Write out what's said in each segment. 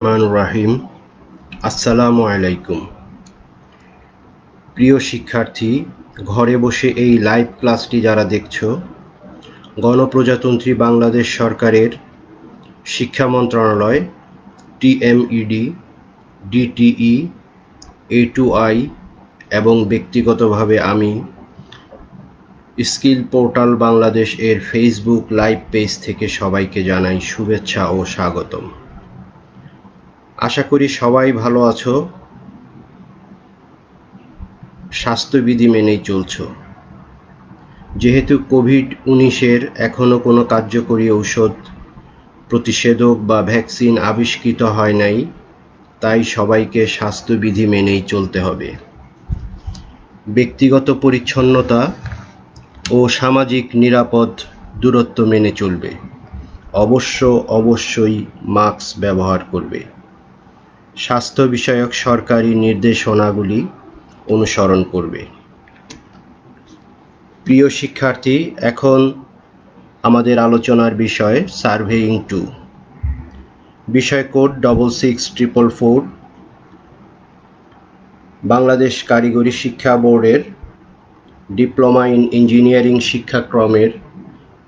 রাহিম। আসসালামু আলাইকুম। প্রিয় শিক্ষার্থী, ঘরে বসে এই লাইভ ক্লাসটি যারা দেখছো, গণপ্রজাতন্ত্রী বাংলাদেশ সরকারের শিক্ষা মন্ত্রণালয়, টিএমইডি, ডিটিই, এ2আই এবং ব্যক্তিগতভাবে আমি স্কিল পোর্টাল বাংলাদেশ এর ফেসবুক লাইভ পেজ থেকে সবাইকে জানাই শুভেচ্ছা ও স্বাগতম। আশা করি সবাই ভালো আছো, স্বাস্থ্যবিধি মেনেই চলছো। যেহেতু কোভিড-19 এখনো কোনো কার্যকরী ঔষধ, প্রতিষেধক বা ভ্যাকসিন আবিষ্কৃত হয় নাই, তাই সবাইকে স্বাস্থ্যবিধি মেনেই চলতে হবে। ব্যক্তিগত পরিচ্ছন্নতা ও সামাজিক নিরাপদ দূরত্ব মেনে চলবে। অবশ্যই মাস্ক ব্যবহার করবে। স্বাস্থ্য বিষয়ক সরকারি নির্দেশনাগুলি অনুসরণ করবে। প্রিয় শিক্ষার্থী, এখন আমাদের আলোচনার বিষয় সার্ভেইং 2। বিষয় কোড 66444। বাংলাদেশ কারিগরি শিক্ষা বোর্ডের ডিপ্লোমা ইন ইঞ্জিনিয়ারিং শিক্ষাক্রমের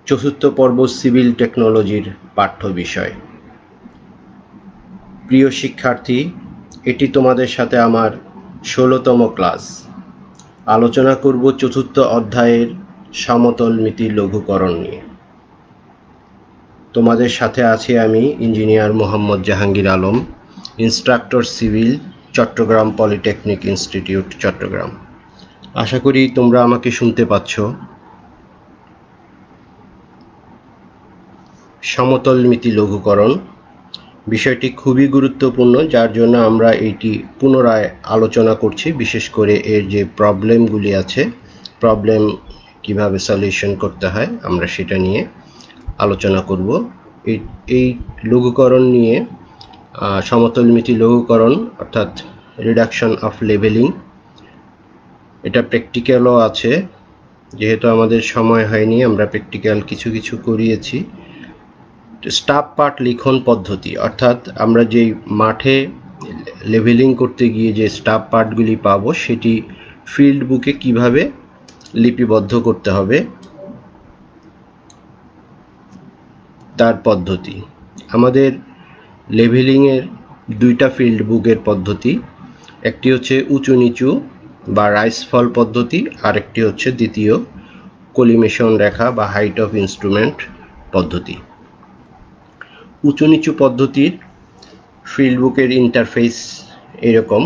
৪র্থ পর্ব সিভিল টেকনোলজির পাঠ্য বিষয়। প্রিয় শিক্ষার্থী, এটি তোমাদের সাথে আমার ১৬তম ক্লাস। আলোচনা করব ৪র্থ অধ্যায়ের সমতলমিতি লঘুকরণ নিয়ে। তোমাদের সাথে আছি আমি engineer Mohammad Jahangir Alam, instructor civil, Chittagong polytechnic institute, Chittagong. আশা করি তোমরা আমাকে শুনতে পাচ্ছ। সমতলমিতি লঘুকরণ বিষয়টি খুবই গুরুত্বপূর্ণ, যার জন্য আমরা এইটি পুনরায় আলোচনা করছি। বিশেষ করে এর যে প্রবলেমগুলি আছে, প্রবলেম কিভাবে সলিউশন করতে হয়, আমরা সেটা নিয়ে আলোচনা করব। এই লঘুকরণ নিয়ে সমতলমিতি লঘুকরণ অর্থাৎ রিডাকশন অফ লেভেলিং, এটা প্র্যাকটিক্যালও আছে। যেহেতু আমাদের সময় হয়নি, আমরা প্র্যাকটিক্যাল কিছু করিয়েছি। স্টাফ পার্ট লিখন পদ্ধতি, অর্থাৎ আমরা যেই মাঠে লেভেলিং করতে গিয়ে যে স্টাফ পার্টগুলি পাবো, সেটি ফিল্ড বুকে কিভাবে লিপিবদ্ধ করতে হবে তার পদ্ধতি। আমাদের লেভেলিংয়ের দুইটা ফিল্ড বুকের পদ্ধতি, একটি হচ্ছে উঁচু নিচু বা রাইস ফল পদ্ধতি, আরেকটি হচ্ছে দ্বিতীয় কলিমেশন রেখা বা হাইট অফ ইনস্ট্রুমেন্ট পদ্ধতি। উঁচু নিচু পদ্ধতির ফিল্ড বুকের ইন্টারফেস এরকম।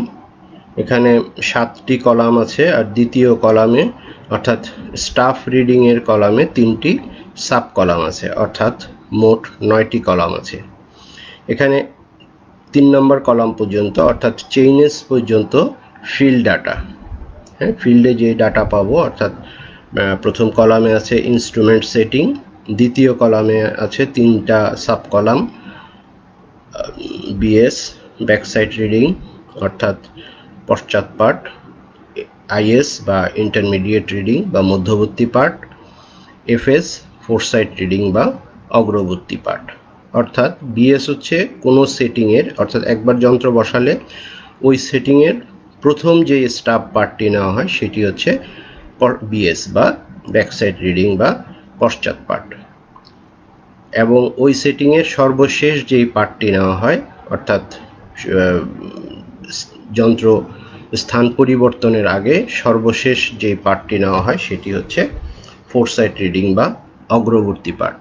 এখানে 7টি কলাম আছে, আর দ্বিতীয় কলামে অর্থাৎ স্টাফ রিডিংয়ের কলামে 3টি সাব কলাম আছে, অর্থাৎ মোট 9টি কলাম আছে। এখানে 3 নম্বর কলাম পর্যন্ত অর্থাৎ চেইনেস পর্যন্ত ফিল্ড ডাটা, হ্যাঁ, ফিল্ডে যে ডাটা পাবো, অর্থাৎ প্রথম কলামে আছে ইনস্ট্রুমেন্ট সেটিং, দ্বিতীয় কলামে আছে 3টা sub column, BS backside reading অর্থাৎ পশ্চাৎ পার্ট, আইএস বা ইন্টারমিডিয়েট রিডিং বা মধ্যবর্তী পার্ট, এফএস ফোরসাইট রিডিং বা অগ্রবর্তী পার্ট। অর্থাৎ বিএস হচ্ছে কোনো সেটিংয়ের, অর্থাৎ একবার যন্ত্র বসালে ওই সেটিংয়ের প্রথম যে স্টাফ পার্টটি নেওয়া হয় সেটি হচ্ছে বিএস বা ব্যাকসাইড রিডিং বা পশ্চাৎ পার্ট, এবং ওই সেটিংয়ের সর্বশেষ যেই পার্টটি নেওয়া হয়, অর্থাৎ যন্ত্র স্থান পরিবর্তনের আগে সর্বশেষ যে পার্টটি নেওয়া হয় সেটি হচ্ছে ফোরসাইট রিডিং বা অগ্রবর্তী পার্ট।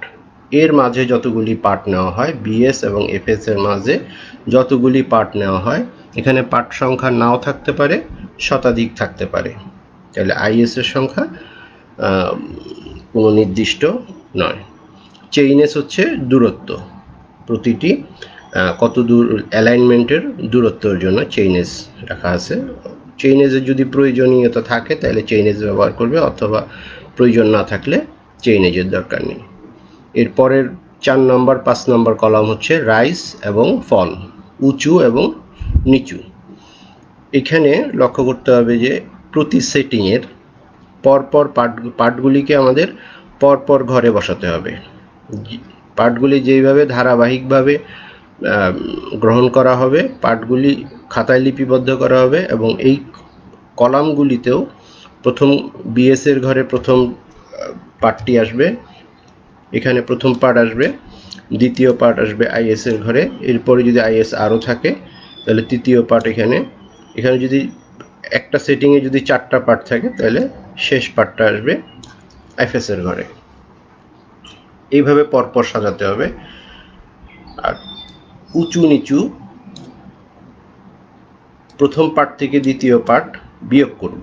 এর মাঝে যতগুলি পার্ট নেওয়া হয়, বিএস এবং এফএস এর মাঝে যতগুলি পার্ট নেওয়া হয়, এখানে পার্ট সংখ্যা নাও থাকতে পারে, শতাধিক থাকতে পারে। তাহলে আইএস এর সংখ্যা কোনো নির্দিষ্ট নয়। চেইনেস হচ্ছে দূরত্ব, প্রতিটি কত দূর অ্যালাইনমেন্টের দূরত্বের জন্য চেইনেস রাখা আছে। চেইনেজের যদি প্রয়োজনীয়তা থাকে তাহলে চেইনেজ ব্যবহার করবে, অথবা প্রয়োজন না থাকলে চেইনেজের দরকার নেই। এরপরের 4 নম্বর 5 নম্বর কলাম হচ্ছে রাইস এবং ফল, উঁচু এবং নিচু। এখানে লক্ষ্য করতে হবে যে প্রতি সেটিংয়ের পরপর পার্টগুলিকে আমাদের পরপর ঘরে বসাতে হবে। পার্টগুলি যেইভাবে ধারাবাহিকভাবে গ্রহণ করা হবে, পার্টগুলি খাতায় লিপিবদ্ধ করা হবে এবং এই কলামগুলিতেও প্রথম বিএস এর ঘরে প্রথম পার্টটি আসবে, এখানে প্রথম পার্ট আসবে, দ্বিতীয় পার্ট আসবে আইএস এর ঘরে, এরপরে যদি আইএস আরও থাকে তাহলে তৃতীয় পার্ট এখানে যদি একটা সেটিংয়ে যদি 4টা পার্ট থাকে তাহলে শেষ পার্টটা আসবে এফএস এর ঘরে। এইভাবে পরপর সাজাতে হবে। আর উঁচু নিচু প্রথম পার্ট থেকে দ্বিতীয় পার্ট বিয়োগ করব।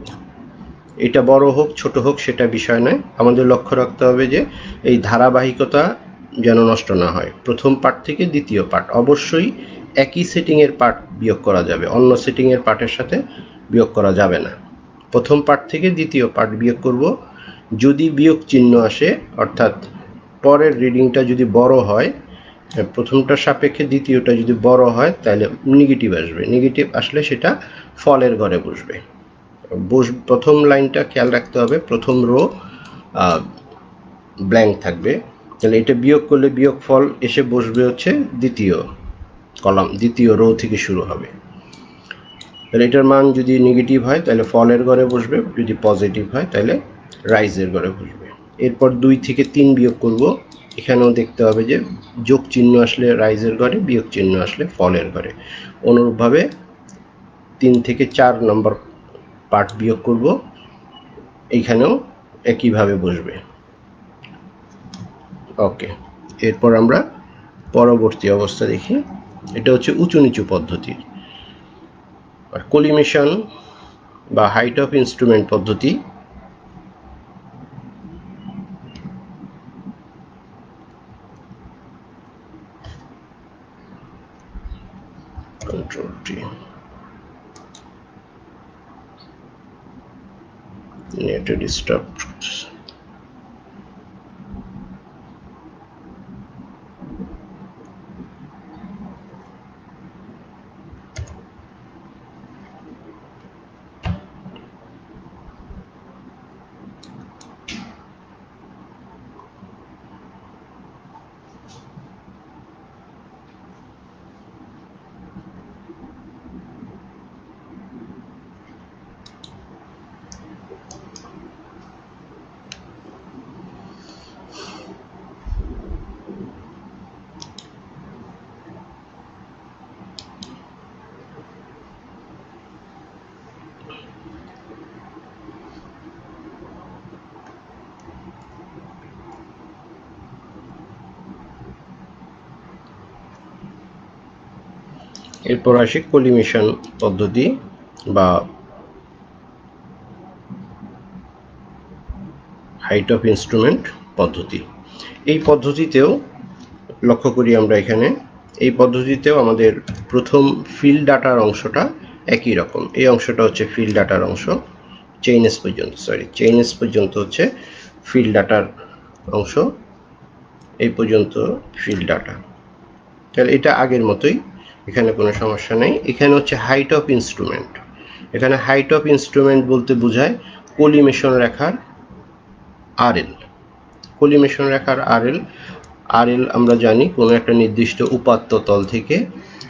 এটা বড় হোক ছোট হোক সেটা বিষয় নয়, আমাদের লক্ষ্য রাখতে হবে যে এই ধারাবাহিকতা যেন নষ্ট না হয়। প্রথম পার্ট থেকে দ্বিতীয় পার্ট অবশ্যই একই সেটিংয়ের পার্ট বিয়োগ করা যাবে, অন্য সেটিংয়ের পার্টের সাথে বিয়োগ করা যাবে না। প্রথম পার্ট থেকে দ্বিতীয় পার্ট বিয়োগ করব। যদি বিয়োগ চিহ্ন আসে, অর্থাৎ পরের রিডিংটা যদি বড় হয়, প্রথমটার সাপেক্ষে দ্বিতীয়টা যদি বড় হয় তাহলে নেগেটিভ আসবে, নেগেটিভ আসলে সেটা ফলের ঘরে বসবে। প্রথম লাইনটা খেয়াল রাখতে হবে, প্রথম রো ব্ল্যাঙ্ক থাকবে, তাহলে এটা বিয়োগ করলে বিয়োগ ফল এসে বসবে হচ্ছে দ্বিতীয় কলাম, দ্বিতীয় রো থেকে শুরু হবে। তাহলে এটার মান যদি নেগেটিভ হয় তাহলে ফলের ঘরে বসবে, যদি পজিটিভ হয় তাহলে রাইজের ঘরে বসবে। এরপর 2 থেকে 3 বিয়োগ করব, এখানেও দেখতে হবে যে যোগ চিহ্ন আসলে রাইজের ঘরে, বিয়োগ চিহ্ন আসলে ফলের ঘরে। অনুরূপভাবে 3 থেকে 4 নম্বর পার্ট বিয়োগ করব, এইখানেও একইভাবে বসবে। ওকে, এরপর আমরা পরবর্তী অবস্থা দেখি। এটা হচ্ছে উঁচু নিচু পদ্ধতি। আর কলিমেশন বা হাইট অফ ইনস্ট্রুমেন্ট পদ্ধতি। কন্ট্রোল টি, নেটে ডিস্টার্ব করতেছে। এরপর আসি কলিমেশন পদ্ধতি বা হাইট অফ ইনস্ট্রুমেন্ট পদ্ধতি। এই পদ্ধতিতেও লক্ষ্য করি আমরা এখানে, এই পদ্ধতিতেও আমাদের প্রথম ফিল্ড ডাটার অংশটা একই রকম। এই অংশটা হচ্ছে ফিল্ড ডাটার অংশ, চেইনস পর্যন্ত হচ্ছে ফিল্ড ডাটার অংশ, এই পর্যন্ত ফিল্ড ডাটা। তাহলে এটা আগের মতোই, এখানে কোনো সমস্যা নেই। এখানে হচ্ছে হাইট অফ ইনস্ট্রুমেন্ট। এখানে হাইট অফ ইনস্ট্রুমেন্ট বলতে বোঝায় কলিমেশন রেখার আরএল। কলিমেশন রেখার আরএল আমরা জানি কোনো একটা নির্দিষ্ট উপাত্ত তল থেকে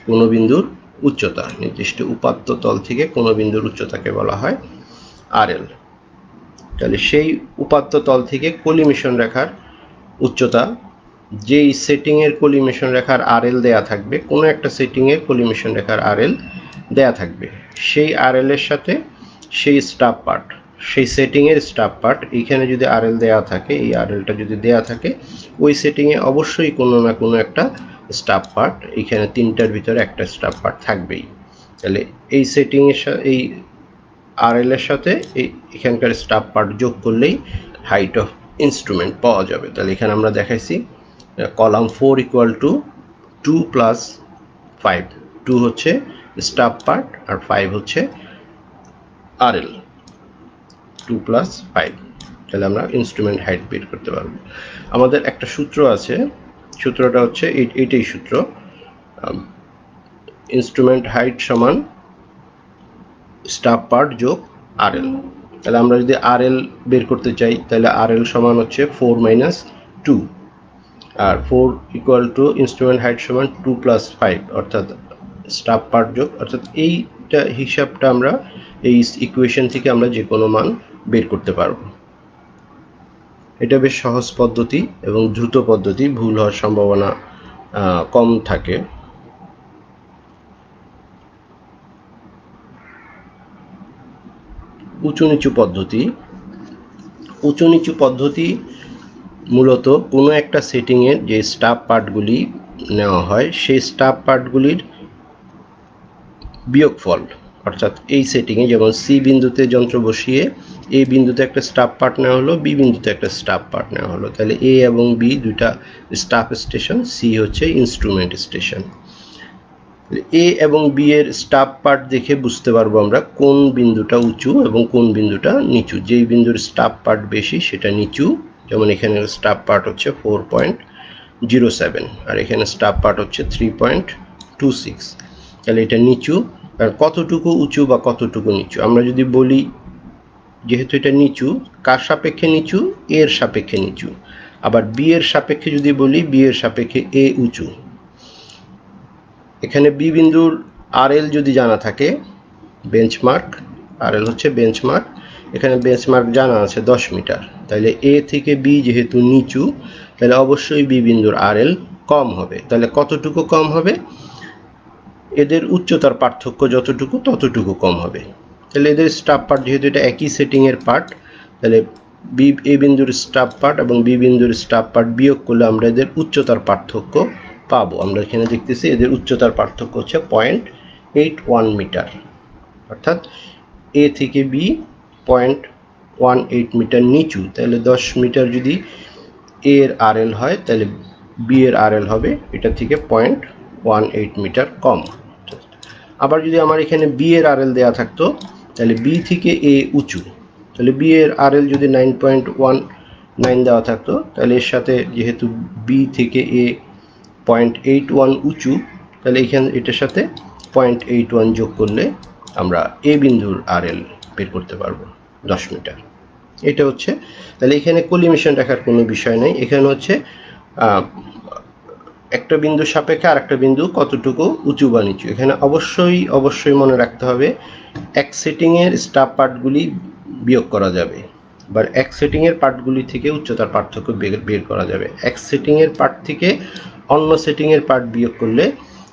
কোনো বিন্দুর উচ্চতা, নির্দিষ্ট উপাত্ত তল থেকে কোনো বিন্দুর উচ্চতাকে বলা হয় আরএল। তাহলে সেই উপাত্ত তল থেকে কলিমেশন রেখার উচ্চতা, যেই সেটিংয়ের কলিমেশন রেখার আরএল দেয়া থাকবে, কোনো একটা সেটিংয়ের কলিমেশন রেখার আরএল দেয়া থাকবে, সেই আরএল এর সাথে সেই স্টাব পার্ট, সেই সেটিংয়ের স্টাব পার্ট, এইখানে যদি আরএল দেয়া থাকে, এই আরএলটা যদি দেয়া থাকে, ওই সেটিংয়ে অবশ্যই কোনো না কোনো একটা স্টাব পার্ট, এইখানে 3টার ভিতরে একটা স্টাব পার্ট থাকবেই। তাহলে এই সেটিংয়ের সাথে এই আরএল এর সাথে এখানকার স্টাব পার্ট যোগ করলেই হাইট অফ ইনস্ট্রুমেন্ট পাওয়া যাবে। তাহলে এখানে আমরা দেখাইছি কলাম 4 ইকুয়াল টু 2 প্লাস 5, 2 হচ্ছে স্টাব পার্ট আর 5 হচ্ছে আরএল, 2 প্লাস 5। তাহলে আমরা ইনস্ট্রুমেন্ট হাইট বের করতে পারবো। আমাদের একটা সূত্র আছে, সূত্রটা হচ্ছে এইটাই সূত্র, ইনস্ট্রুমেন্ট হাইট সমান স্টাব পার্ট যোগ আরএল। তাহলে আমরা যদি আরএল বের করতে চাই তাহলে আরএল সমান হচ্ছে 4 - 2, আর 4 ইকুয়াল টু ইনস্ট্রুমেন্ট হাইট সমান 2 প্লাস 5 অর্থাৎ স্টাফ পার্ট যোগ, অর্থাৎ এইটা হিসাবটা আমরা এই ইকুয়েশন থেকে আমরা যে কোনো মান বের করতে পারবো। এটা বেশ সহজ পদ্ধতি এবং দ্রুত পদ্ধতি, ভুল হওয়ার সম্ভাবনা কম থাকে। উঁচু নিচু পদ্ধতি। উঁচু নিচু পদ্ধতি মূলত কোনো একটা সেটিংয়ের যে স্টাফ পার্টগুলি নেওয়া হয় সেই স্টাফ পার্টগুলির বিয়োগফল, অর্থাৎ এই সেটিংয়ে যেমন সি বিন্দুতে যন্ত্র বসিয়ে এ বিন্দুতে একটা স্টাফ পার্ট নেওয়া হলো, বি বিন্দুতে একটা স্টাফ পার্ট নেওয়া হলো, তাহলে এ এবং বি দুইটা স্টাফ স্টেশন, সি হচ্ছে ইনস্ট্রুমেন্ট স্টেশন। এ এবং বি এর স্টাফ পার্ট দেখে বুঝতে পারবো আমরা কোন বিন্দুটা উঁচু এবং কোন বিন্দুটা নিচু। যেই বিন্দুর স্টাফ পার্ট বেশি সেটা নিচু, যেমন এখানে স্টাফ পার্ট হচ্ছে 4.07 আর এখানে স্টাফ পার্ট হচ্ছে 3.26, তাহলে এটা নিচু। আর কতটুকু উঁচু বা কতটুকু নিচু আমরা যদি বলি, যেহেতু এটা নিচু, কার সাপেক্ষে নিচু? এর সাপেক্ষে নিচু। আবার বি এর সাপেক্ষে যদি বলি, বি এর সাপেক্ষে এ উঁচু। এখানে বি বিন্দুর আরএল যদি জানা থাকে, বেঞ্চমার্ক, আরএল হচ্ছে বেঞ্চমার্ক, এখানে বেঞ্চমার্ক জানা আছে 10 মিটার, তাহলে এ থেকে বি যেহেতু নিচু, তাহলে অবশ্যই বি বিন্দুর আরএল কম হবে। তাহলে কতটুকু কম হবে? এদের উচ্চতার পার্থক্য যতটুকু ততটুকু কম হবে। তাহলে এদের স্টাফ পার্ট যেহেতু এটা একই সেটিংয়ের পার্ট, তাহলে এ বিন্দুর স্টাফ পার্ট এবং বি বিন্দুর স্টাফ পার্ট বিয়োগ করলে আমরা এদের উচ্চতার পার্থক্য পাবো। আমরা এখানে দেখতেছি এদের উচ্চতার পার্থক্য হচ্ছে 0.81 মিটার, অর্থাৎ এ থেকে বি 0.18 মিটার নিচু। তাহলে 10 মিটার যদি এ এর আরএল হয়, তাহলে বি এর আরএল হবে এটা থেকে 0.18 মিটার কম। আবার যদি আমার এখানে বি এর আরএল দেওয়া থাকতো, তাহলে বি থেকে এ উঁচু, তাহলে বি এর আরএল যদি 9.19 দেওয়া থাকতো, তাহলে এর সাথে যেহেতু বি থেকে এ 0.81 উঁচু, তাহলে এখানে এটার সাথে 0.81 যোগ করলে আমরা এ বিন্দুর আরএল বের করতে পারবো 10 মিটার। এটা হচ্ছে, তাহলে এখানে কলিমিশন রাখার কোনো বিষয় নেই, এখানে হচ্ছে একটা বিন্দু সাপেক্ষে আর একটা বিন্দু কতটুকু উঁচু বা নিচু। এখানে অবশ্যই মনে রাখতে হবে এক সেটিংয়ের স্টাফ পার্টগুলি বিয়োগ করা যাবে, বা এক সেটিংয়ের পার্টগুলি থেকে উচ্চতার পার্থক্য বের করা যাবে। এক সেটিংয়ের পার্ট থেকে অন্য সেটিংয়ের পার্ট বিয়োগ করলে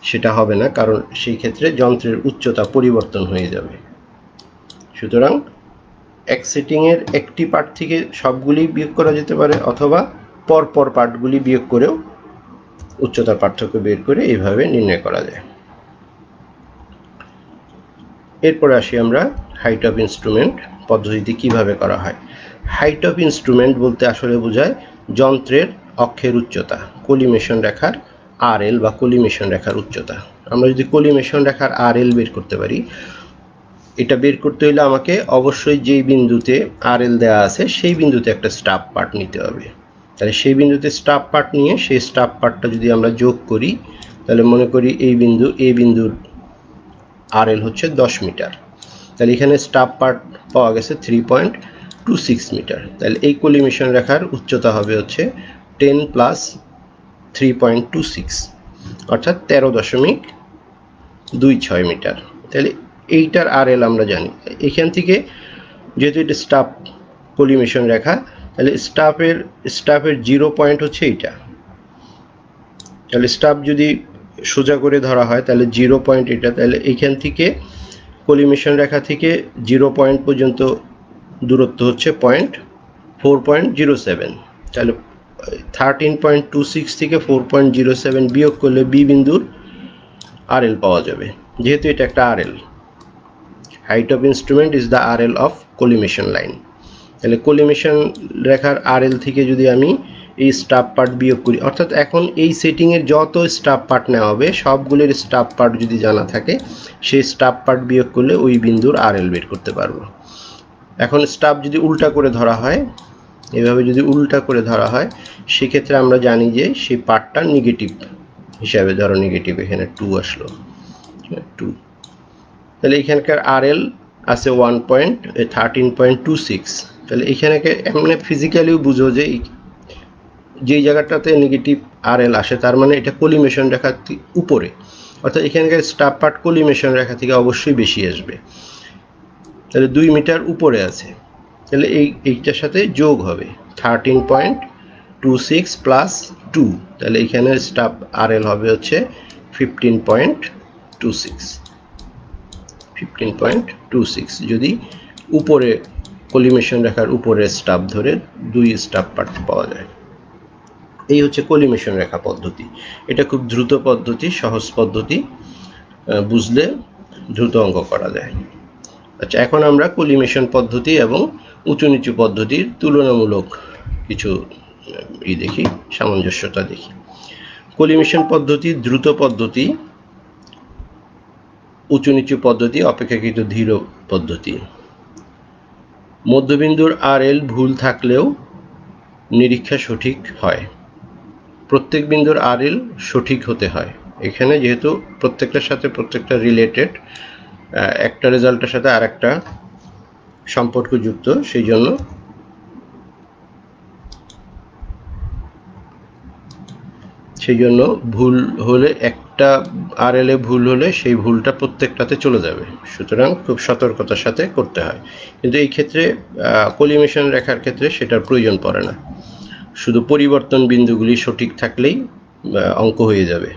সেটা হবে না, কারণ সেই ক্ষেত্রে যন্ত্রের উচ্চতা পরিবর্তন হয়ে যাবে। সুতরাং এক সেটিংয়ের একটি পার্ট থেকে সবগুলি বিয়োগ করা যেতে পারে, অথবা পরপর পার্টগুলি বিয়োগ করেও উচ্চতার পার্থক্য বের করে এইভাবে নির্ণয় করা যায়। এরপরে আসি আমরা হাইট অফ ইনস্ট্রুমেন্ট পদ্ধতিতে কিভাবে করা হয়। হাইট অফ ইনস্ট্রুমেন্ট বলতে আসলে বোঝায় যন্ত্রের অক্ষের উচ্চতা, কলিমেশন রেখার আরএল বা কলিমেশন রেখার উচ্চতা। আমরা যদি কলিমেশন রেখার আরএল বের করতে পারি, এটা বের করতে হলে আমাকে অবশ্যই যেই বিন্দুতে আরএল দেওয়া আছে সেই বিন্দুতে একটা স্টাফ পার্ট নিতে হবে। তাহলে সেই বিন্দুতে স্টাফ পার্ট নিয়ে সেই স্টাফ পার্টটা যদি আমরা যোগ করি, তাহলে মনে করি এই বিন্দু এ বিন্দুর আরএল হচ্ছে 10 মিটার, তাহলে এখানে স্টাফ পার্ট পাওয়া গেছে 3.26 মিটার। তাহলে এই কলিমেশন রেখার উচ্চতা হবে হচ্ছে 10 প্লাস 3.26 অর্থাৎ 13.26 মিটার। তাহলে এইটার আরএল আমরা জানি। এখান থেকে যেহেতু এটা স্টাফ কলিমেশন রেখা, তাহলে স্টাফের 0 পয়েন্ট হচ্ছে এইটা। তাহলে স্টাফ যদি সোজা করে ধরা হয় তাহলে 0 পয়েন্ট এটা, তাহলে এইখান থেকে কলিমেশন রেখা থেকে 0 পয়েন্ট পর্যন্ত দূরত্ব হচ্ছে 4.07। তাহলে 13.26 থেকে 4.07 বিয়োগ করলে বি বিন্দুর আরএল পাওয়া যাবে, যেহেতু এটা একটা RL. Height of instrument is the RL of collimation line. তাহলে কলিমেশন রেখার আরএল থেকে যদি আমি এই স্টাফ পার্ট বিয়োগ করি, অর্থাৎ এখন এই সেটিংয়ের যত স্টাফ পার্ট নেওয়া হবে সবগুলির স্টাফ পার্ট যদি জানা থাকে, সেই স্টাফ পার্ট বিয়োগ করলে ওই বিন্দুর আরএল বের করতে পারবো। এখন স্টাফ যদি উল্টা করে ধরা হয়, এভাবে যদি উল্টা করে ধরা হয়, সেক্ষেত্রে আমরা জানি যে সেই পার্টটা নেগেটিভ হিসাবে ধরো, নেগেটিভ এখানে 2 আসলো, 2। তাহলে এখানকার আরএল আছে 13.26। তাহলে এখানে এমনি ফিজিক্যালিও বুঝো যে যেই জায়গাটাতে নেগেটিভ আরএল আসে তার মানে এটা কলিমেশন রেখার উপরে, অর্থাৎ এখানকার স্টাব পার্ট কলিমেশন রেখা থেকে অবশ্যই বেশি আসবে। তাহলে 2 মিটার উপরে আছে, তাহলে এইটার সাথে যোগ হবে 13.26 প্লাস 2, তাহলে এখানে স্টাব আরএল হবে হচ্ছে 15.26 যদি উপরে কলিমেশন রেখার উপরে স্টাব ধরে 2 স্টাব পার্ট পাওয়া যায়। এই হচ্ছে কলিমেশন রেখা পদ্ধতি। এটা খুব দ্রুত পদ্ধতি, সহজ পদ্ধতি, বুঝলে দ্রুত অঙ্ক করা যায়। আচ্ছা, এখন আমরা কলিমেশন পদ্ধতি এবং উঁচু নিচু পদ্ধতির তুলনামূলক কিছু দেখি, সামঞ্জস্যতা দেখি। কলিমেশন পদ্ধতি দ্রুত পদ্ধতি, উঁচু নিচু পদ্ধতি অপেক্ষাকৃত ধীর পদ্ধতি। মধ্যবিন্দুর আরএল ভুল থাকলেও নিরীক্ষা সঠিক হয়। প্রত্যেক বিন্দুর আরএল সঠিক হতে হয়। এখানে যেহেতু প্রত্যেকটার সাথে প্রত্যেকটা রিলেটেড, একটা রেজাল্টের সাথে আরেকটা সম্পর্কযুক্ত, সেই জন্য ভুল হলে, একটা আরএল এ ভুল হলে সেই ভুলটা প্রত্যেকটাতে চলে যাবে, সুতরাং খুব সতর্কতার সাথে করতে হয়। কিন্তু এই ক্ষেত্রে কলিমেশন রেখার ক্ষেত্রে সেটার প্রয়োজন পড়ে না, শুধু পরিবর্তন বিন্দুগুলি সঠিক থাকলেই অঙ্ক হয়ে যাবে।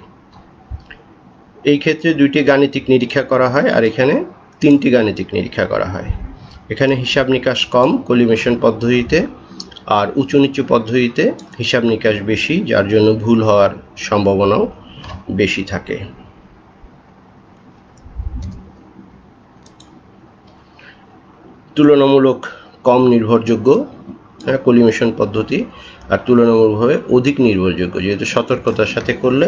এই ক্ষেত্রে 2টি গাণিতিক নিরীক্ষা করা হয় আর এখানে 3টি গাণিতিক নিরীক্ষা করা হয়। এখানে হিসাব নিকাশ কম কলিমেশন পদ্ধতিতে, আর উঁচু নিচু পদ্ধতিতে হিসাব নিকাশ বেশি, যার জন্য ভুল হওয়ার সম্ভাবনাও বেশি থাকে। তুলনামূলক কম নির্ভরযোগ্য কলিমেশন পদ্ধতি, আর তুলনামূলকভাবে অধিক নির্ভরযোগ্য, যেহেতু সতর্কতার সাথে করলে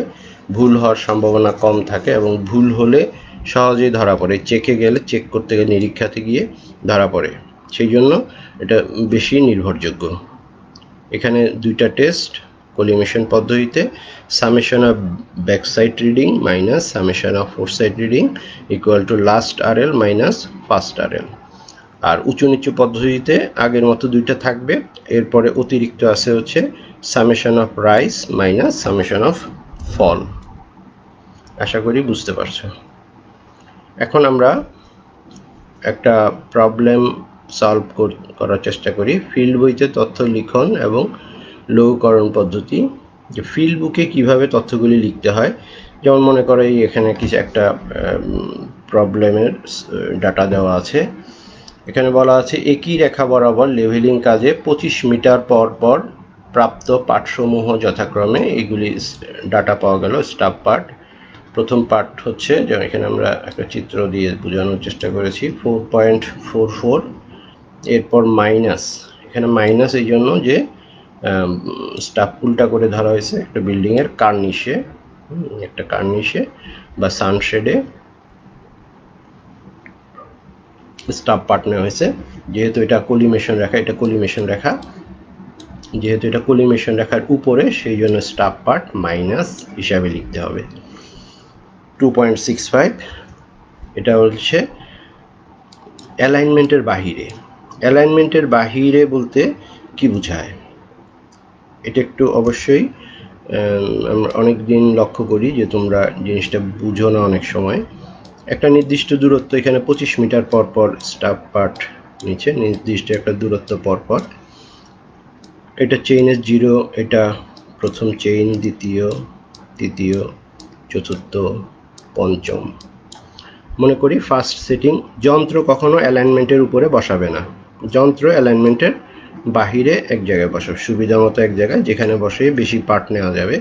ভুল হওয়ার সম্ভাবনা কম থাকে এবং ভুল হলে সহজেই ধরা পড়ে, চেকে গেলে, চেক করতে গেলে নিরীক্ষাতে গিয়ে ধরা পড়ে, সেই জন্য এটা বেশি নির্ভরযোগ্য। এখানে 2টা টেস্ট কলিমেশন পদ্ধতিতে, summation of back side reading minus summation of fore side reading equal to last RL minus first RL. আর উঁচু নিচু পদ্ধতিতে আগের মতো 2টা থাকবে, এরপরে অতিরিক্ত আছে হচ্ছে summation of rise minus summation of fall. আশা করি বুঝতে পারছো। এখন আমরা একটা প্রবলেম সলভ করার চেষ্টা করি। ফিল্ড বইতে তথ্য লিখন এবং লঘুকরণ পদ্ধতি, যে ফিল্ড বুকে কিভাবে তথ্যগুলি লিখতে হয়। যেমন মনে করো এখানে কিছু একটা প্রবলেমের ডাটা দেওয়া আছে। এখানে বলা আছে একই রেখা বরাবর লেভেলিং কাজে 25 মিটার পর পর প্রাপ্ত পার্টসমূহ যথাক্রমে, এগুলি ডাটা পাওয়া গেল স্টাব পার্ট। প্রথম পার্ট হচ্ছে, যেমন এখানে আমরা একটা চিত্র দিয়ে বোঝানোর চেষ্টা করেছি, 4.44, এরপর মাইনাস, এখানে মাইনাস এই জন্য যে স্টাব উল্টা করে ধরা হয়েছে একটা বিল্ডিংয়ের কার্নিশে, একটা কার্নিশে বা সানশেডে স্টাব পার্ট নেওয়া হয়েছে। যেহেতু এটা কলিমেশন রেখা, এটা কলিমেশন রেখা, যেহেতু এটা কলিমেশন রেখার উপরে, সেই জন্য স্টাব পার্ট মাইনাস হিসাবে লিখতে হবে। 2.65, এটা হচ্ছে অ্যালাইনমেন্টের বাহিরে। অ্যালাইনমেন্টের বাহিরে বলতে কি বোঝায়, এটা একটু অবশ্যই আমরা অনেক দিন লক্ষ্য করি যে তোমরা জিনিসটা বুঝো না অনেক সময়। একটা নির্দিষ্ট দূরত্ব, এখানে 25 মিটার পর পর স্টাব পার্ট নিচে, নির্দিষ্ট একটা দূরত্ব পর পর, এটা চেইনের 0, এটা প্রথম চেইন, দ্বিতীয়, তৃতীয়, চতুর্থ, পঞ্চম। মনে করি ফার্স্ট সেটিং। যন্ত্র কখনো অ্যালাইনমেন্টের উপরে বসাবে না, যন্ত্র অ্যালাইনমেন্টের বাহিরে এক জায়গায় বসাবে, সুবিধা মতো এক জায়গায়, যেখানে বসে বেশি পার্ট নেওয়া যাবে।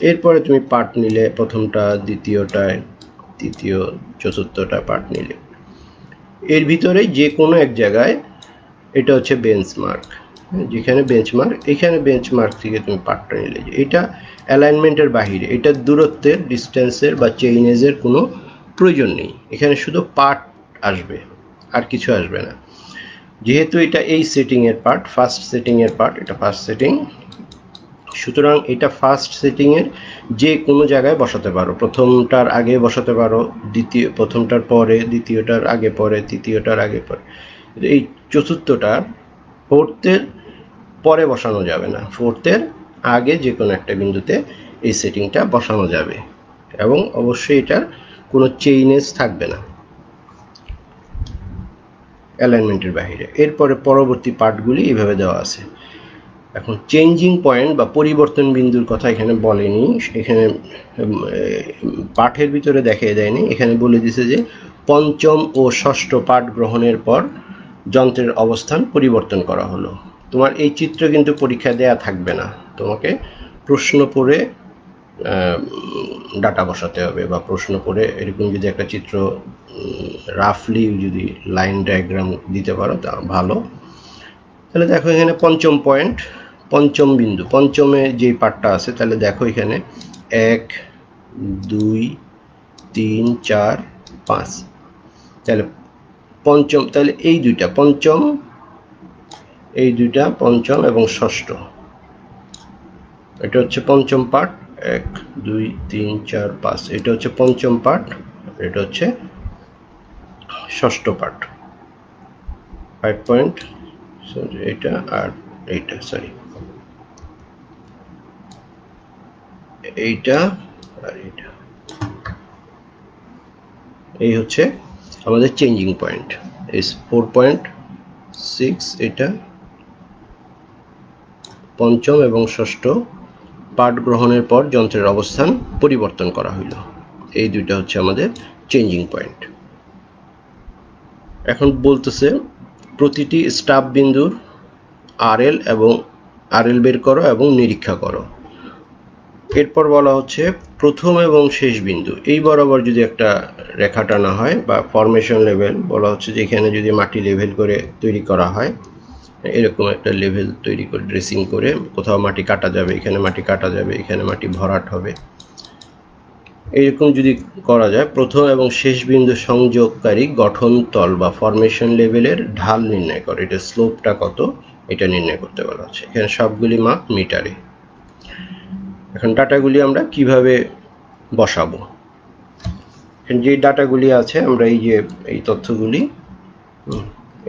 এরপরে তুমি পার্ট নিলে, প্রথমটা, দ্বিতীয়টায়, তৃতীয়, চতুর্থটা পার্ট নিলে, এর ভিতরে যে কোনো এক জায়গায়, এটা হচ্ছে বেঞ্চমার্ক, যেখানে বেঞ্চমার্ক, এখানে বেঞ্চমার্ক থেকে তুমি পার্টটা নিলে, এটা অ্যালাইনমেন্টের বাহিরে, এটার দূরত্বের, ডিস্টেন্সের বা চেইনেজের কোনো প্রয়োজন নেই, এখানে শুধু পার্ট আসবে, আর কিছু আসবে না। যেহেতু এটা এই সেটিংয়ের পার্ট, ফার্স্ট সেটিংয়ের পার্ট, এটা ফার্স্ট সেটিং, সুতরাং এটা ফার্স্ট সেটিংয়ের যে কোনো জায়গায় বসাতে পারো, প্রথমটার আগে বসাতে পারো, প্রথমটার পরে, দ্বিতীয়টার আগে পরে, তৃতীয়টার আগে পরে। এই চতুর্থটার, ফোর্থের পরে বসানো যাবে না, ফোর্থের আগে যে কোনো একটা বিন্দুতে এই সেটিংটা বসানো যাবে এবং অবশ্যই এটার কোনো চেইনেজ থাকবে না অ্যালাইনমেন্টের বাইরে। এরপরে পরবর্তী পার্টগুলি এইভাবে দেওয়া আছে। এখন চেঞ্জিং পয়েন্ট বা পরিবর্তন বিন্দুর কথা এখানে বলেনি, এখানে পাঠের ভিতরে দেখিয়ে দেয়নি, এখানে বলে দিছে যে পঞ্চম ও ষষ্ঠ পাঠ গ্রহণের পর যন্ত্রের অবস্থান পরিবর্তন করা হলো। তোমার এই চিত্র কিন্তু পরীক্ষা দেয়া থাকবে না, তোমাকে প্রশ্ন পড়ে ডাটা বসাতে হবে বা প্রশ্ন পড়ে এরকম যদি একটা চিত্র রাফলি যদি লাইন ডায়াগ্রাম দিতে পারো তা ভালো। তাহলে দেখো এখানে পঞ্চম পয়েন্ট, পঞ্চম বিন্দু, পঞ্চমে যে পার্টটা আছে, তাহলে দেখো এখানে 1 2 3 4 5, তাহলে পঞ্চম, তাহলে এই দুইটা পঞ্চম, এই দুইটা পঞ্চম এবং ষষ্ঠ, এটা হচ্ছে পঞ্চম পার্ট 1 2 3 4 5, এটা হচ্ছে পঞ্চম পার্ট, এটা হচ্ছে ষষ্ঠ পার্ট 5 পয়েন্ট, এটা আর এইটা, সরি এইটা আর এইটা, এই হচ্ছে আমাদের চেঞ্জিং পয়েন্ট। এই 4.6 এটা পঞ্চম এবং ষষ্ঠ পাঠ গ্রহণের পর যন্ত্রের অবস্থান পরিবর্তন করা হইল, এই দুইটা হচ্ছে আমাদের চেঞ্জিং পয়েন্ট। এখন বলতেছে প্রতিটি স্টাপ বিন্দুর আরএল এবং আরএল বের করো এবং নিরীক্ষা করো। এরপর বলা হচ্ছে প্রথম এবং শেষ বিন্দু এই বরাবর যদি একটা রেখা টানা হয় বা ফরমেশন লেভেল, বলা হচ্ছে যে এখানে যদি মাটি লেভেল করে তৈরি করা হয়, এরকম একটা লেভেল তৈরি করে ড্রেসিং করে কোথাও মাটি কাটা যাবে, এখানে মাটি কাটা যাবে, এখানে মাটি ভরাট হবে, এইরকম যদি করা যায়, প্রথম এবং শেষ বিন্দু সংযোগকারী গঠন তল বা ফরমেশন লেভেলের ঢাল নির্ণয় করে, এটা স্লোপটা কত এটা নির্ণয় করতে বলা হচ্ছে। এখানে সবগুলি মাপ মিটারে। এখন ডাটাগুলি আমরা কিভাবে বসাবো, যে ডাটাগুলি আছে আমরা এই যে এই তথ্যগুলি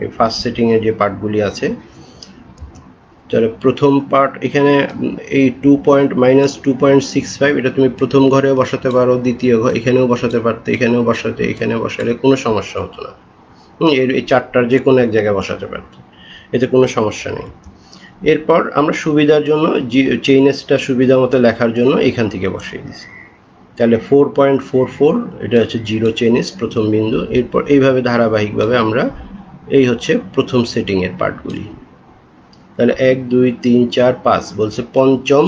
এই ফার্স্ট সেটিং এর যে পার্টগুলি আছে, তাহলে প্রথম পার্ট এখানে এই 2.-2.65 এটা তুমি প্রথম ঘরেও বসাতে পারো, দ্বিতীয় ঘর এখানেও বসাতে পারতে, এখানেও বসাতে, এখানে বসালে কোনো সমস্যা হতো না। এই চারটার যে কোনো এক জায়গায় বসাতে পারতো, এতে কোনো সমস্যা নেই। এরপর আমরা সুবিধার জন্য চেইনেসটা সুবিধা মতো লেখার জন্য এখান থেকে বসিয়ে দিচ্ছি। তাহলে 4.44 এটা হচ্ছে জিরো চেইনেস প্রথম বিন্দু। এরপর এইভাবে ধারাবাহিকভাবে আমরা, এই হচ্ছে প্রথম সেটিং এর পার্টগুলি। তাহলে 1 2 3 4 5 বলছে পঞ্চম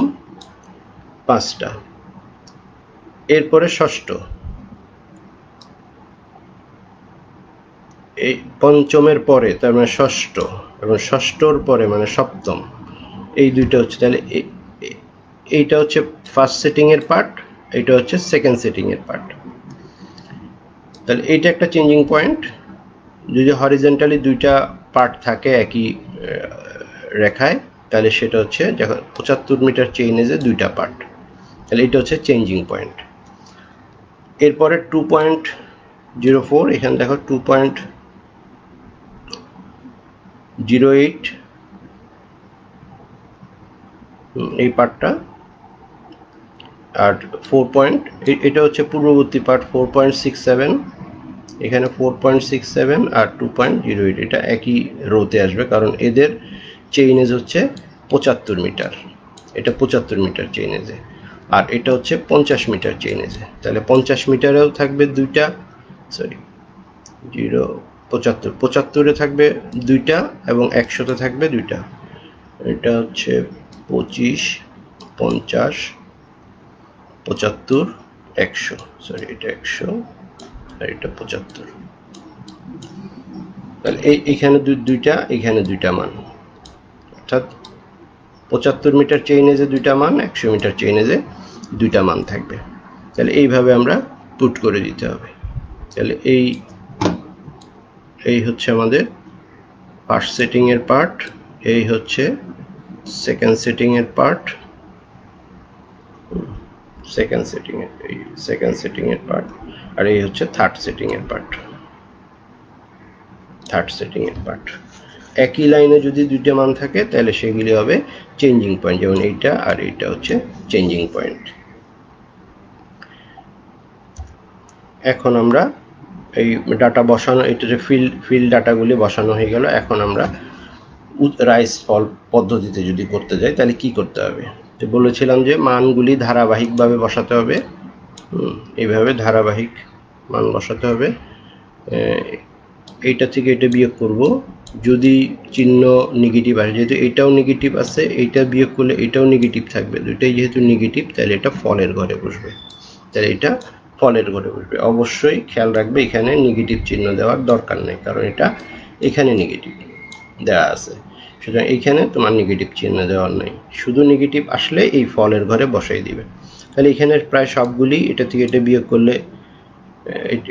5টা, এরপরে ষষ্ঠ, এই পঞ্চমের পরে তার মানে ষষ্ঠ এবং ষষ্ঠর পরে মানে সপ্তম, এই দুইটা হচ্ছে, তাহলে এইটা হচ্ছে ফার্স্ট সেটিং এর পার্ট, এটা হচ্ছে সেকেন্ড সেটিং এর পার্ট। তাহলে এইটা একটা চেঞ্জিং পয়েন্ট। যদি হরিজন্টালি দুইটা পার্ট থাকে একই রেখায়, তাহলে সেটা হচ্ছে 75 মিটার চেইনেজে দুইটা পার্ট, তাহলে এটা হচ্ছে চেঞ্জিং পয়েন্ট। এরপরে 2.04 এখানে দেখো 2.08 এই পার্টটা, আর 4 এটা হচ্ছে পূর্ববর্তী পার্ট 4.67, এখানে 4.67 আর 2.08 এটা একই রোতে আসবে, কারণ এদের চেইনেজ হচ্ছে 75 মিটার, এটা 75 মিটার চেইনেজে, আর এটা হচ্ছে 50 মিটার চেইনেজে, তাহলে 50 মিটারেও থাকবে দুইটা, সরি 75 থাকবে দুইটা এবং 100-তে থাকবে দুইটা, এটা হচ্ছে 25 50 75 100, সরি এটা 100 আর এটা 75, তাহলে এইখানে দুইটা, এখানে দুইটা মান, অর্থাৎ 75 মিটার চেইনেজে দুইটা মান, 100 মিটার চেইনেজে দুইটা মান থাকবে। তাহলে এইভাবে আমরা পুট করে দিতে হবে। তাহলে এই হচ্ছে আমাদের ফার্স্ট সেটিং এর পার্ট, এই হচ্ছে সেকেন্ড সেটিং এর পার্ট, সেকেন্ড সেটিং এর পার্ট, আর এই হচ্ছে থার্ড সেটিং এর পার্ট, একই লাইনে যদি দুইটা মান থাকে তাহলে সেগুলি হবে চেঞ্জিং পয়েন্ট, যেমন এইটা আর এইটা হচ্ছে চেঞ্জিং পয়েন্ট। এখন আমরা এই ডাটা বসানো, এটা যে ফিল্ড ডাটাগুলি বসানো হয়ে গেল। এখন আমরা রাইস ফল পদ্ধতিতে যদি করতে যাই তাহলে কি করতে হবে, তো বলেছিলাম যে মানগুলি ধারাবাহিকভাবে বসাতে হবে। এইভাবে ধারাবাহিক মান বসাতে হবে। এইটা থেকে এটা বিয়োগ করব, যদি চিহ্ন নেগেটিভ আসে, যেহেতু এটাও নেগেটিভ আছে, এইটা বিয়োগ করলে এটাও নেগেটিভ থাকবে, দুইটাই যেহেতু নেগেটিভ তাহলে এটা ফলের ঘরে বসবে, তাহলে এটা ফলের ঘরে বসবে। অবশ্যই খেয়াল রাখবে এখানে নেগেটিভ চিহ্ন দেওয়ার দরকার নেই, কারণ এটা এখানে নেগেটিভ দেওয়া আছে, সুতরাং এইখানে তোমার নেগেটিভ চিহ্ন দেওয়ার নেই, শুধু নেগেটিভ আসলে এই ফলের ঘরে বসাই দিবে। তাহলে এখানে প্রায় সবগুলি এটা থেকে এটা বিয়োগ করলে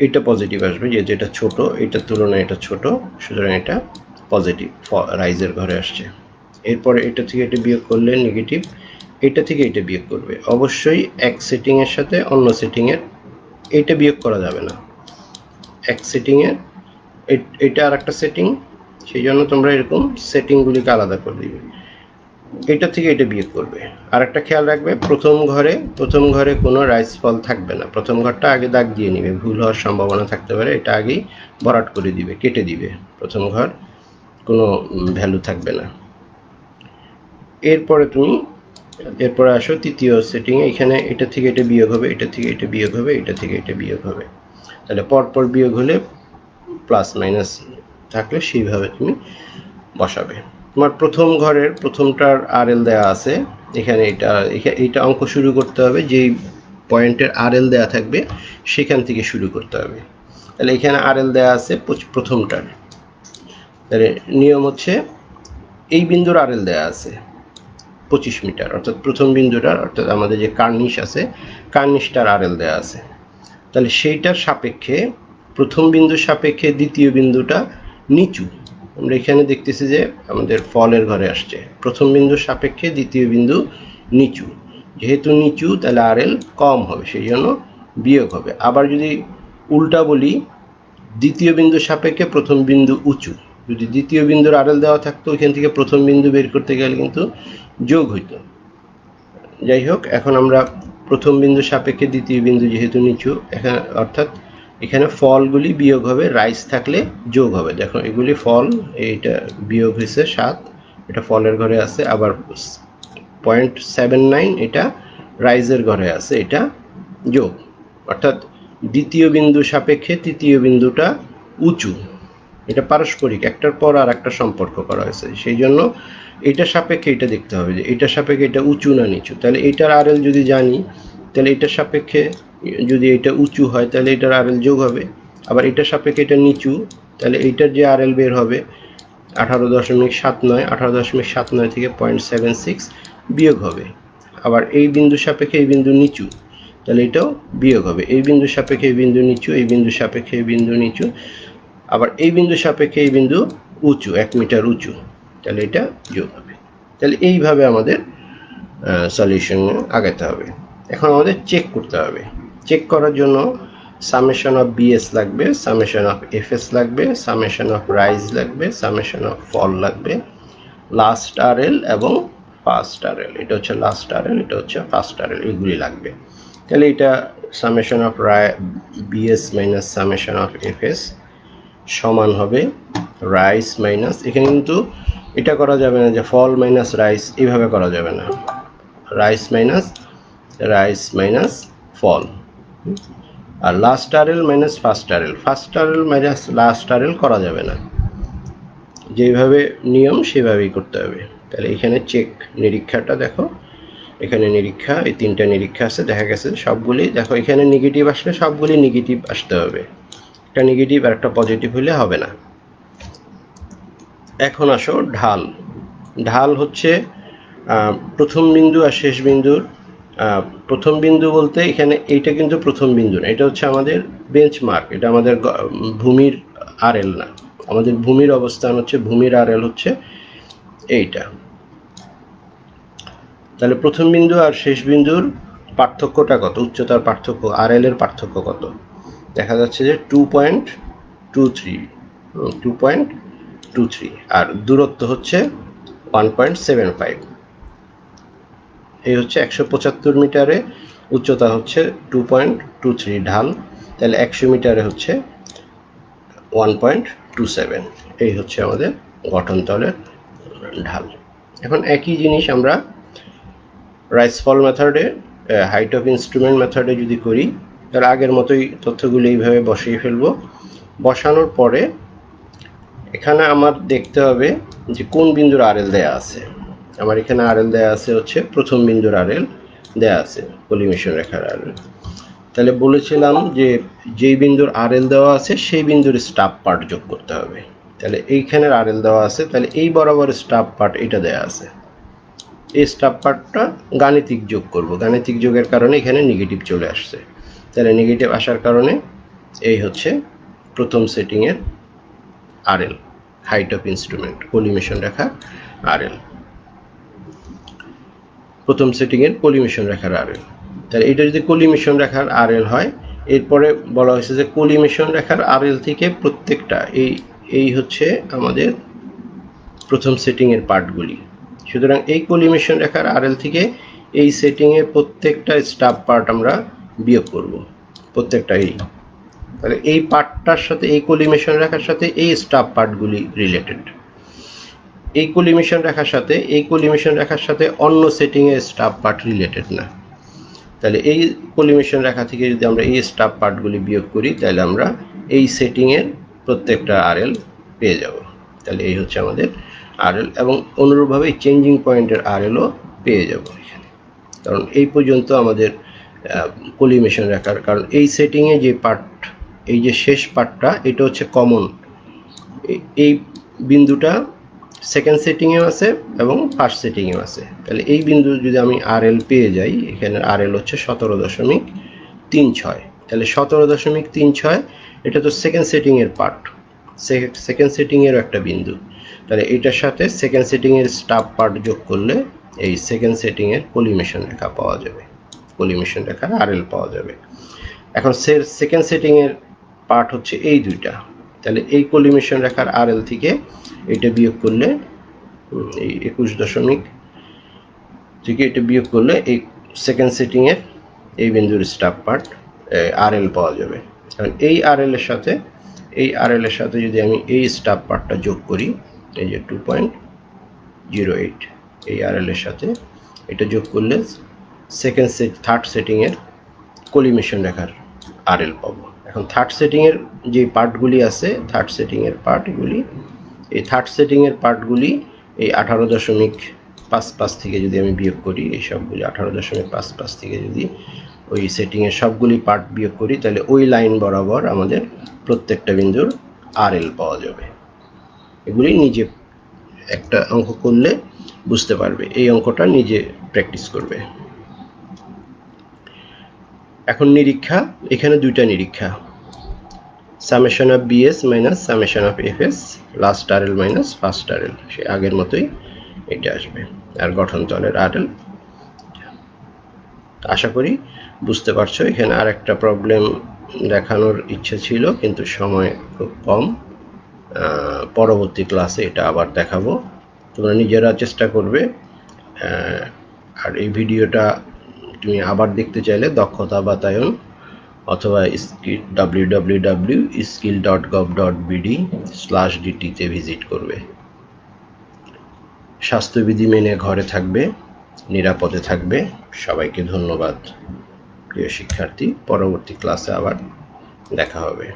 এটা পজিটিভ আসবে, যেহেতু এটা ছোট, এটার তুলনায় এটা ছোট, সুতরাং এটা পজিটিভ রাইজের ঘরে আসছে। এরপরে এটা থেকে এটা বিয়োগ করলে নেগেটিভ, এটা থেকে এটা বিয়োগ করবে। অবশ্যই এক সেটিংয়ের সাথে অন্য সেটিংয়ের এটা বিয়োগ করা যাবে না, এক সেটিংয়ের এটা আর একটা সেটিং, সেই জন্য তোমরা এরকম সেটিংগুলিকে আলাদা করে দিবে। এটা থেকে এটা বিয়োগ করবে। আর একটা খেয়াল রাখবে, প্রথম ঘরে কোনো রাইস ফল থাকবে না, প্রথম ঘরটা আগে দাগ দিয়ে নিবে, ভুল হওয়ার সম্ভাবনা থাকতে পারে, এটা আগেই ভরাট করে দিবে, কেটে দিবে, প্রথম ঘর কোনো ভ্যালু থাকবে না। এরপরে আসো তৃতীয় সেটিংয়ে, এখানে এটা থেকে এটা বিয়োগ হবে, এটা থেকে এটা বিয়োগ হবে, এটা থেকে এটা বিয়োগ হবে, তাহলে পরপর বিয়োগ হলে প্লাস মাইনাস থাকলে সেইভাবে তুমি বসাবে। তোমার প্রথম ঘরের প্রথমটার আরএল দেওয়া আছে, এখানে এইটা অঙ্ক শুরু করতে হবে, যেই পয়েন্টের আরএল দেওয়া থাকবে সেখান থেকে শুরু করতে হবে। তাহলে এখানে আরএল দেওয়া আছে প্রথমটার, তাহলে নিয়ম হচ্ছে এই বিন্দুর আরএল দেওয়া আছে 25 মিটার, অর্থাৎ প্রথম বিন্দুটার, অর্থাৎ আমাদের যে কার্নিশ আছে কার্নিশটার আরএল দেওয়া আছে, তাহলে সেইটার সাপেক্ষে প্রথম বিন্দুর সাপেক্ষে দ্বিতীয় বিন্দুটা নিচু। আমরা এখানে দেখতেছি যে আমাদের ফলের ঘরে আসছে, প্রথম বিন্দুর সাপেক্ষে দ্বিতীয় বিন্দু নিচু, যেহেতু নিচু তাহলে আরএল কম হবে, সেই জন্য বিয়োগ হবে। আবার যদি উল্টা বলি, দ্বিতীয় বিন্দুর সাপেক্ষে প্রথম বিন্দু উঁচু, যদি দ্বিতীয় বিন্দুর আরএল দেওয়া থাকতো ওইখান থেকে প্রথম বিন্দু বের করতে গেলে কিন্তু যোগ হইতো। যাই হোক, এখন আমরা প্রথম বিন্দুর সাপেক্ষে দ্বিতীয় বিন্দু যেহেতু নিচু, এখানে অর্থাৎ এখানে ফলগুলি বিয়োগ হবে, রাইস থাকলে যোগ হবে। দেখো এগুলি ফল, এইটা বিয়োগ হয়েছে 7, এটা ফলের ঘরে আছে, আবার 0.79 এটা রাইজের ঘরে আছে, এটা যোগ, অর্থাৎ দ্বিতীয় বিন্দুর সাপেক্ষে তৃতীয় বিন্দুটা উঁচু, এটা পারস্পরিক, একটার পর আর একটা সম্পর্ক করা হয়েছে, সেই জন্য এটা সাপেক্ষে এটা দেখতে হবে যে এটা সাপেক্ষে এটা উঁচু না নিচু। তাহলে এটার আরএল যদি জানি, তাহলে এটার সাপেক্ষে যদি এটা উঁচু হয় তাহলে এটার আরএল যোগ হবে, আবার এটার সাপেক্ষে এটা নিচু, তাহলে এইটার যে আরএল বের হবে 18.79 থেকে 0.76 বিয়োগ হবে। আবার এই বিন্দুর সাপেক্ষে এই বিন্দু নিচু, তাহলে এটাও বিয়োগ হবে, এই বিন্দুর সাপেক্ষে এই বিন্দু নিচু, এই বিন্দুর সাপেক্ষে এই বিন্দু নিচু, আবার এই বিন্দুর সাপেক্ষে এই বিন্দু উঁচু, 1 মিটার উঁচু, তাহলে এটা যোগ হবে। তাহলে এইভাবে আমাদের সলিউশন আগাতে হবে। এখন আমাদের চেক করতে হবে, চেক করার জন্য সামেশন অফ বিএস লাগবে, সামেশন অফ এফএস লাগবে, সামেশন অফ রাইজ লাগবে, সামেশন অফ ফল লাগবে, লাস্ট আরএল এবং ফার্স্ট আরএল, এটা হচ্ছে লাস্ট আরএল, এটা হচ্ছে ফার্স্ট আরএল, এগুলি লাগবে। তাহলে এটা summation of BS minus summation of FS সমান হবে রাইস মাইনাস, এখানে কিন্তু এটা করা যাবে না যে ফল মাইনাস রাইস, এইভাবে করা যাবে না, রাইস মাইনাস ফল, আর last RL minus first RL minus last RL করা যাবে না, যেভাবে নিয়ম সেভাবেই করতে হবে। তাহলে এখানে চেক নিরীক্ষাটা দেখো, এখানে নিরীক্ষা, এই তিনটা নিরীক্ষা আছে, দেখা গেছে সবগুলি, দেখো এখানে নেগেটিভ আসলে সবগুলি নেগেটিভ আসতে হবে, একটা নেগেটিভ আর একটা পজিটিভ হলে হবে না। এখন আসো ঢাল হচ্ছে প্রথম বিন্দু আর শেষ বিন্দুর, প্রথম বিন্দু বলতে এখানে এইটা কিন্তু প্রথম বিন্দু না, এটা হচ্ছে আমাদের বেঞ্চমার্ক, এটা আমাদের ভূমির আরএল না, আমাদের ভূমির অবস্থান হচ্ছে, ভূমির আরএল হচ্ছে এইটা। তাহলে প্রথম বিন্দু আর শেষ বিন্দুর পার্থক্যটা কত, উচ্চতার পার্থক্য, আরএল এর পার্থক্য কত, দেখা যাচ্ছে যে 2.23, 1.23 আর দূরত্ব হচ্ছে 1.75। এই হচ্ছে 175 মিটারে, উচ্চতা হচ্ছে 2.23 ঢাল, তাহলে 100 মিটারে হচ্ছে 1.27। এই হচ্ছে আমাদের গঠনতলের ঢাল। এখন একই জিনিস আমরা রাইসফল মেথডে, হাইট অফ ইনস্ট্রুমেন্ট মেথডে যদি করি, তাহলে আগের মতোই তথ্যগুলো এইভাবে বসিয়ে ফেলবো। বসানোর পরে এখানে আমার দেখতে হবে যে কোন বিন্দুর আরএল দেয়া আছে। আমার এখানে আরএল দেয়া আছে হচ্ছে প্রথম বিন্দুর আরএল দেয়া আছে, কলিমেশন রেখার আরএল। তাহলে বলেছিলাম যে যেই বিন্দুর আরএল দেওয়া আছে সেই বিন্দুর স্টাফ পার্ট যোগ করতে হবে। তাহলে এইখানের আরএল দেওয়া আছে, তাহলে এই বরাবর স্টাফ পার্ট এটা দেয়া আছে, এই স্টাফ পার্টটা গাণিতিক যোগ করব। গাণিতিক যোগের কারণে এখানে নেগেটিভ চলে আসছে, তাহলে নেগেটিভ আসার কারণে এই হচ্ছে প্রথম সেটিংয়ের RL, height of instrument collimation রেখা আরএল, প্রথম সেটিংয়ের কলিমেশন রেখার আরএল। তাহলে এটা যদি কলিমেশন রেখার আরএল হয়, এরপরে বলা হয়েছে যে কলিমেশন রেখার আরএল থেকে প্রত্যেকটা এই হচ্ছে আমাদের প্রথম সেটিংয়ের পার্টগুলি। সুতরাং এই কলিমেশন রেখার আরএল থেকে এই সেটিংয়ের প্রত্যেকটা স্টাফ পার্ট আমরা বিয়োগ করব, প্রত্যেকটা এই। তাহলে এই পার্টটার সাথে এই কলিমেশন রেখার সাথে এই স্টাফ পার্টগুলি রিলেটেড, এই কলিমেশন রেখার সাথে এই কলিমেশন রেখার সাথে অন্য সেটিংয়ের স্টাফ পার্ট রিলেটেড না। তাহলে এই কলিমেশন রেখা থেকে যদি আমরা এই স্টাফ পার্টগুলি বিয়োগ করি, তাহলে আমরা এই সেটিংয়ের প্রত্যেকটা আরএল পেয়ে যাব। তাহলে এই হচ্ছে আমাদের আরএল, এবং অনুরূপভাবে চেঞ্জিং পয়েন্টের আরএলও পেয়ে যাব এখানে। কারণ এই পর্যন্ত আমাদের কলিমেশন রেখার, কারণ এই সেটিংয়ে যে পার্ট, এই যে শেষ পার্টটা, এটা হচ্ছে কমন। এই বিন্দুটা সেকেন্ড সেটিংয়েও আছে এবং ফার্স্ট সেটিংয়েও আছে। তাহলে এই বিন্দু যদি আমি আরএল পেয়ে যাই, এখানে আরএল হচ্ছে 17.36। তাহলে 17.36 এটা তো সেকেন্ড সেটিংয়ের পার্ট, সেকেন্ড সেটিংয়েরও একটা বিন্দু। তাহলে এটার সাথে সেকেন্ড সেটিংয়ের স্টাফ পার্ট যোগ করলে এই সেকেন্ড সেটিংয়ের কলিমেশন রেখা পাওয়া যাবে, কলিমেশন রেখার আরএল পাওয়া যাবে। এখন সেকেন্ড সেটিংয়ের পার্ট হচ্ছে এই দুইটা, তাহলে এই কলিমেশন রেখার আরএল থেকে এটা বিয়োগ করলে এই 21 থেকে এটা বিয়োগ করলে এই সেকেন্ড সেটিংয়ের এই বিন্দুর স্টাফ পার্ট আরএল পাওয়া যাবে। কারণ এই আরএল এর সাথে এই আরএল এর সাথে যদি আমি এই স্টাফ পার্টটা যোগ করি, এই যে 2.08, এই আরএল এর সাথে এটা যোগ করলে থার্ড সেটিংয়ের কলিমেশন রেখার আরএল পাবো। এখন থার্ড সেটিংয়ের যে পার্টগুলি আছে, থার্ড সেটিংয়ের পার্টগুলি, এই থার্ড সেটিংয়ের পার্টগুলি এই 18.55 থেকে যদি আমি বিয়োগ করি, এই সবগুলি 18.55 থেকে যদি ওই সেটিংয়ের সবগুলি পার্ট বিয়োগ করি, তাহলে ওই লাইন বরাবর আমাদের প্রত্যেকটা বিন্দুর আরএল পাওয়া যাবে। এগুলি নিজে একটা অঙ্ক করলে বুঝতে পারবে, এই অঙ্কটা নিজে প্র্যাকটিস করবে। এখন নিরীক্ষা, এখানে দুইটা নিরীক্ষা, summation of BS minus summation of FS, last RL minus first RL, সে আগের মতোই এটা আসবে। আর গঠনতলের আরএল। আশা করি বুঝতে পারছো। এখানে আর একটা প্রবলেম দেখানোর ইচ্ছে ছিল, কিন্তু সময় খুব কম। পরবর্তী ক্লাসে এটা আবার দেখাবো, তোমরা নিজেরা চেষ্টা করবে। আর এই ভিডিওটা তুমি আবার দেখতে চাইলে দক্ষতা বাতায়ন অথবা www.skill.gov.bd/dt তে ভিজিট করবে। স্বাস্থ্যবিধি মেনে ঘরে থাকবে, নিরাপদে থাকবে। সবাইকে ধন্যবাদ প্রিয় শিক্ষার্থী। পরবর্তী ক্লাসে আবার দেখা হবে।